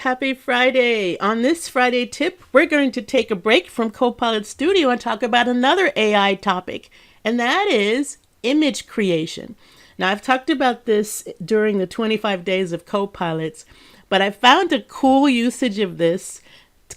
Happy Friday. On this Friday tip, we're going to take a break from Copilot Studio and talk about another AI topic, and that is image creation. Now, I've talked about this during the 25 days of Copilots, but I found a cool usage of this.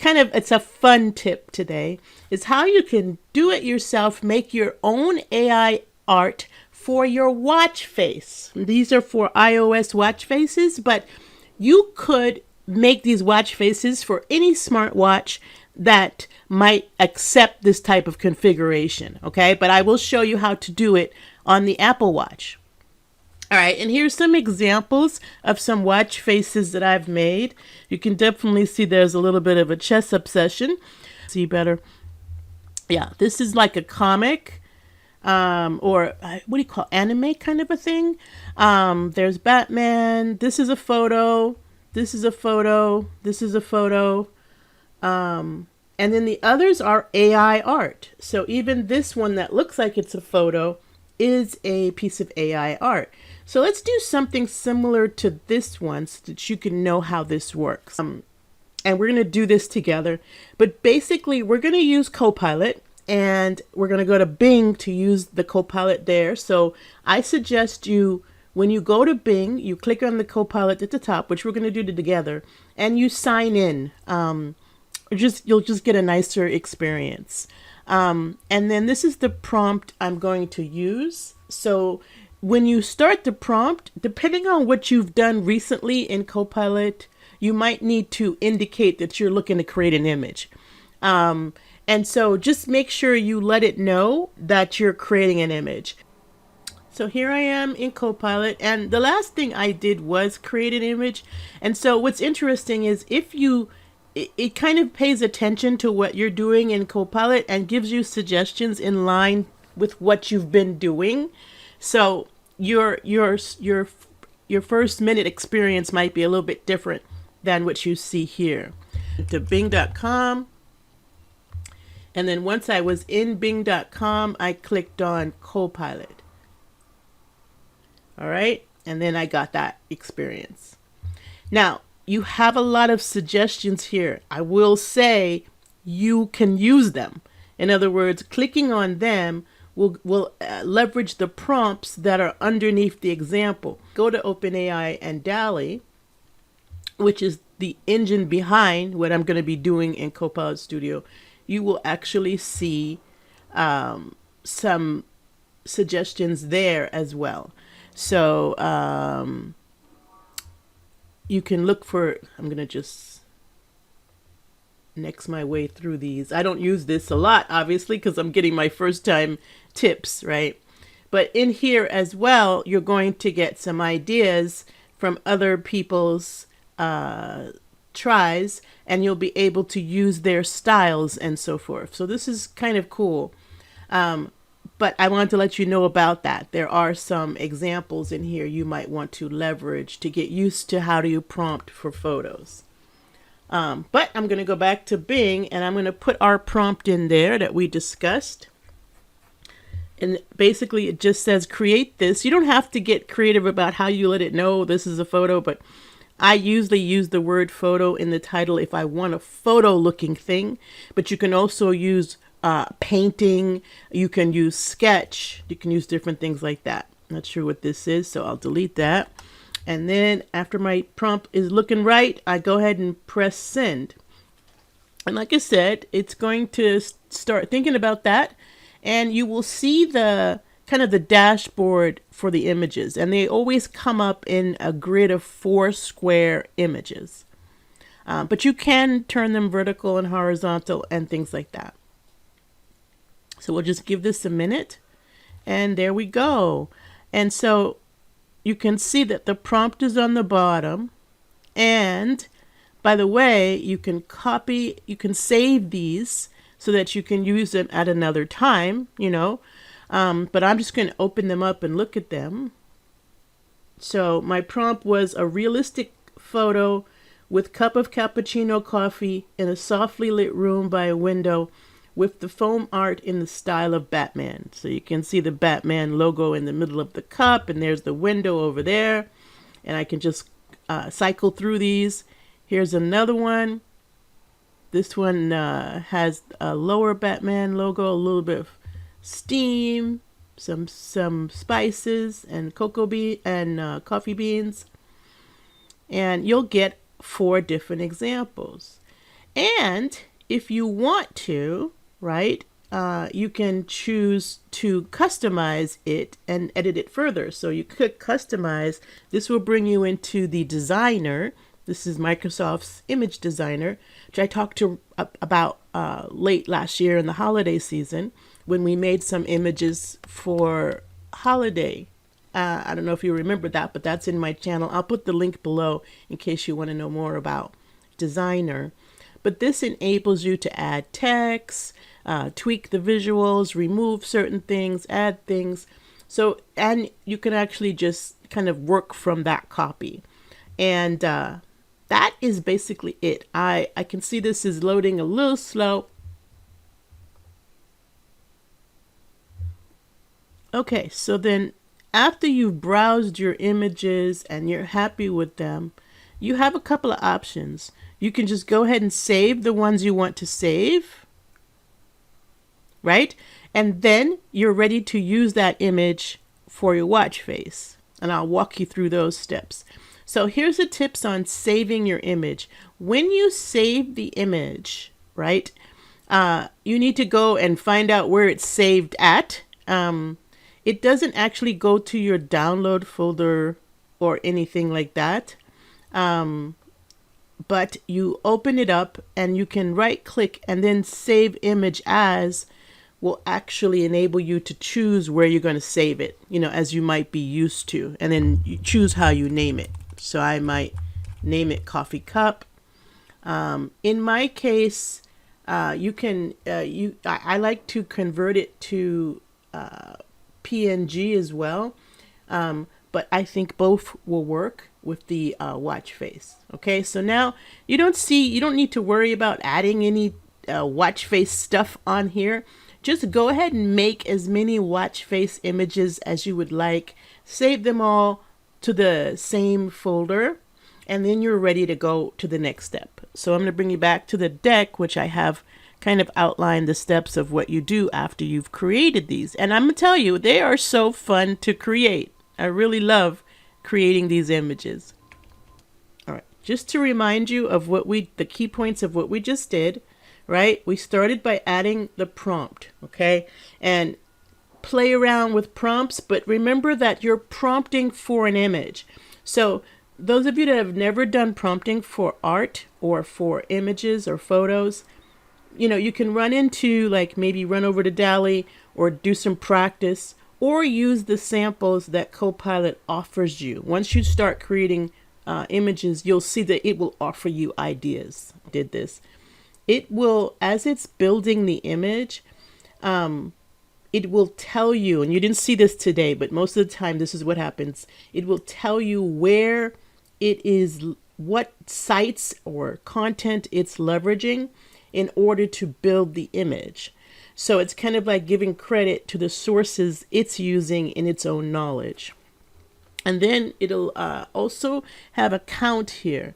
It's a fun tip today. It's how you can do it yourself, make your own AI art for your watch face. These are for iOS watch faces, but you could make these watch faces for any smartwatch that might accept this type of configuration, okay? But I will show you how to do it on the Apple Watch. All right, and here's some examples of some watch faces that I've made. You can definitely see there's a little bit of a chess obsession. See better? Yeah, this is like a comic or what do you call anime kind of a thing. There's Batman. This is a photo. This is a photo. This is a photo. And then the others are AI art. So even this one that looks like it's a photo is a piece of AI art. So let's do something similar to this one so that you can know how this works. And we're going to do this together. But basically, we're going to use Copilot. And we're going to go to Bing to use the Copilot there. So I suggest you, when you go to Bing, you click on the Copilot at the top, which we're going to do together, and you sign in. You'll just get a nicer experience. And then this is the prompt I'm going to use. So when you start the prompt, depending on what you've done recently in Copilot, you might need to indicate that you're looking to create an image. And so just make sure you let it know that you're creating an image. So here I am in Copilot, and the last thing I did was create an image. And so what's interesting is it kind of pays attention to what you're doing in Copilot and gives you suggestions in line with what you've been doing. So your first minute experience might be a little bit different than what you see here. To Bing.com. And then once I was in Bing.com, I clicked on Copilot. All right. And then I got that experience. Now, you have a lot of suggestions here. I will say you can use them. In other words, clicking on them will leverage the prompts that are underneath the example. Go to OpenAI and Dall-e, which is the engine behind what I'm going to be doing in Copilot Studio. You will actually see some suggestions there as well. So you can look for, I'm going to just next my way through these. I don't use this a lot, obviously, because I'm getting my first time tips, right? But in here as well, you're going to get some ideas from other people's tries, and you'll be able to use their styles and so forth. So this is kind of cool. But I wanted to let you know about that. There are some examples in here you might want to leverage to get used to how do you prompt for photos. But I'm going to go back to Bing, and I'm going to put our prompt in there that we discussed. And basically it just says create this. You don't have to get creative about how you let it know this is a photo, but I usually use the word photo in the title if I want a photo looking thing, but you can also use painting, you can use sketch, you can use different things like that. Not sure what this is, so I'll delete that. And then after my prompt is looking right, I go ahead and press send. And like I said, it's going to start thinking about that, and you will see the kind of the dashboard for the images, and they always come up in a grid of 4 square images. But you can turn them vertical and horizontal and things like that. So we'll just give this a minute, and there we go. And so you can see that the prompt is on the bottom, and by the way, you can save these so that you can use them at another time, but I'm just going to open them up and look at them. So my prompt was a realistic photo with cup of cappuccino coffee in a softly lit room by a window with the foam art in the style of Batman. So you can see the Batman logo in the middle of the cup, and there's the window over there. And I can just cycle through these. Here's another one. This one has a lower Batman logo, a little bit of steam, some spices and cocoa bean and coffee beans, and you'll get 4 different examples. And if you want to, right, you can choose to customize it and edit it further. So you could customize. This will bring you into the designer. This is Microsoft's image designer, which I talked about late last year in the holiday season when we made some images for holiday. I don't know if you remember that, but that's in my channel. I'll put the link below in case you want to know more about designer. But this enables you to add text, tweak the visuals, remove certain things, add things. So, and you can actually just kind of work from that copy. And that is basically it. I can see this is loading a little slow. Okay, so then after you've browsed your images and you're happy with them, you have a couple of options. You can just go ahead and save the ones you want to save, right? And then you're ready to use that image for your watch face. And I'll walk you through those steps. So here's the tips on saving your image. When you save the image, right, you need to go and find out where it's saved at. It doesn't actually go to your download folder or anything like that. But you open it up and you can right click, and then save image as will actually enable you to choose where you're going to save it, you know, as you might be used to, and then you choose how you name it. So I might name it coffee cup. In my case, you can, I like to convert it to PNG as well. But I think both will work with the watch face. Okay, so now you don't need to worry about adding any watch face stuff on here. Just go ahead and make as many watch face images as you would like. Save them all to the same folder, and then you're ready to go to the next step. So I'm going to bring you back to the deck, which I have kind of outlined the steps of what you do after you've created these. And I'm going to tell you, they are so fun to create. I really love creating these images. All right, just to remind you of the key points of what we just did, right? We started by adding the prompt, okay? And play around with prompts, but remember that you're prompting for an image. So those of you that have never done prompting for art or for images or photos, you know, you can run over to Dall-e or do some practice, or use the samples that Copilot offers you. Once you start creating images, you'll see that it will offer you ideas. Did this. It will, as it's building the image, it will tell you, and you didn't see this today, but most of the time this is what happens. It will tell you where it is, what sites or content it's leveraging in order to build the image. So it's kind of like giving credit to the sources it's using in its own knowledge. And then it'll also have a count here.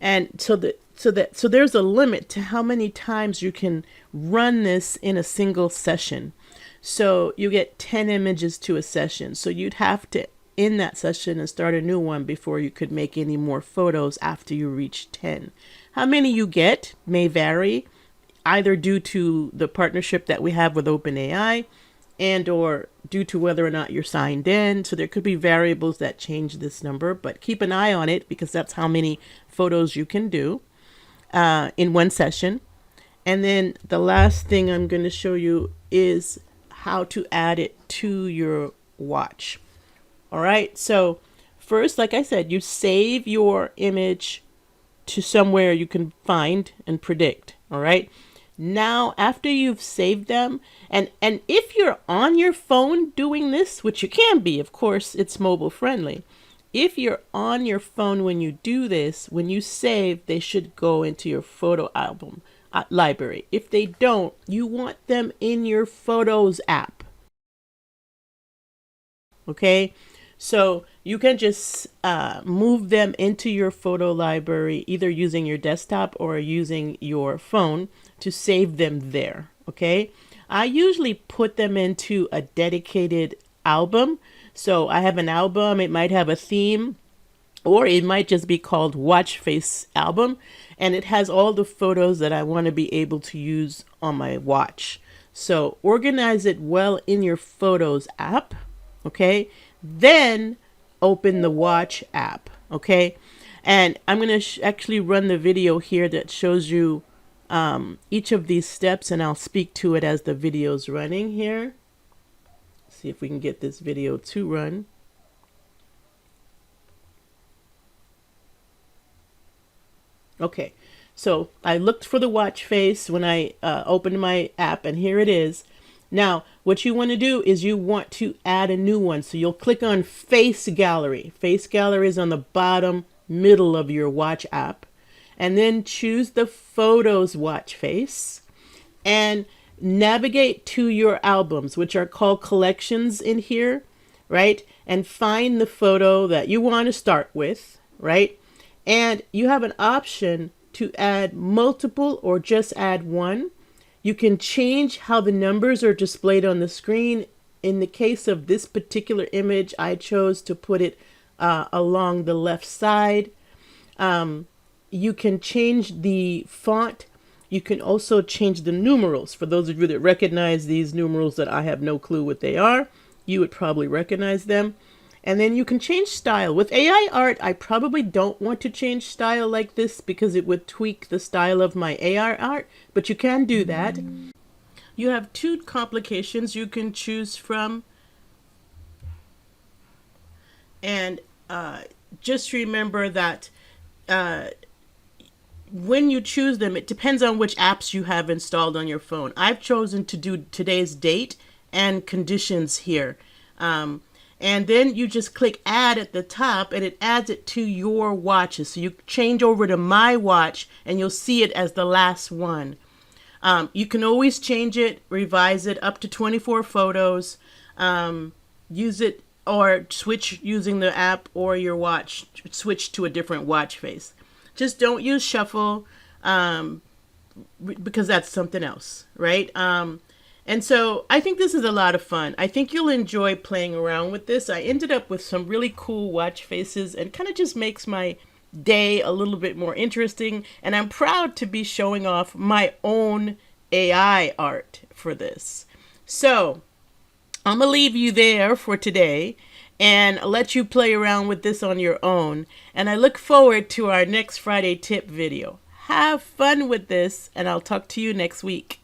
And so there's a limit to how many times you can run this in a single session. So you get 10 images to a session. So you'd have to end that session and start a new one before you could make any more photos after you reach 10. How many you get may vary, either due to the partnership that we have with OpenAI and or due to whether or not you're signed in. So there could be variables that change this number, but keep an eye on it because that's how many photos you can do in one session. And then the last thing I'm going to show you is how to add it to your watch. All right. So first, like I said, you save your image to somewhere you can find and predict. All right. Now, after you've saved them, and if you're on your phone doing this, which you can be, of course, it's mobile friendly. If you're on your phone when you do this, when you save, they should go into your photo album library. If they don't, you want them in your Photos app. Okay, So you can just move them into your photo library, either using your desktop or using your phone to save them there. Okay. I usually put them into a dedicated album. So I have an album, it might have a theme, or it might just be called Watch Face Album, and it has all the photos that I want to be able to use on my watch. So organize it well in your Photos app, okay? Then open the Watch app, okay? And I'm going to actually run the video here that shows you each of these steps, and I'll speak to it as the video's running here. See if we can get this video to run. Okay, so I looked for the watch face when I opened my app, and here it is. Now, what you want to do is you want to add a new one. So you'll click on Face Gallery. Face Gallery is on the bottom middle of your watch app. And then choose the Photos watch face and navigate to your albums, which are called collections in here, right? And find the photo that you want to start with, right? And you have an option to add multiple or just add one. You can change how the numbers are displayed on the screen. In the case of this particular image, I chose to put it along the left side. You can change the font. You can also change the numerals. For those of you that recognize these numerals that I have no clue what they are, you would probably recognize them. And then you can change style. With AI art, I probably don't want to change style like this because it would tweak the style of my AI art, but you can do that. You have two complications you can choose from. And just remember that when you choose them, it depends on which apps you have installed on your phone. I've chosen to do today's date and conditions here. And then you just click add at the top and it adds it to your watches. So you change over to my watch and you'll see it as the last one. You can always change it, revise it up to 24 photos, use it or switch using the app or your watch, switch to a different watch face. Just don't use shuffle because that's something else, right? And so I think this is a lot of fun. I think you'll enjoy playing around with this. I ended up with some really cool watch faces and kind of just makes my day a little bit more interesting. And I'm proud to be showing off my own AI art for this. So I'm going to leave you there for today and let you play around with this on your own. And I look forward to our next Friday tip video. Have fun with this, and I'll talk to you next week.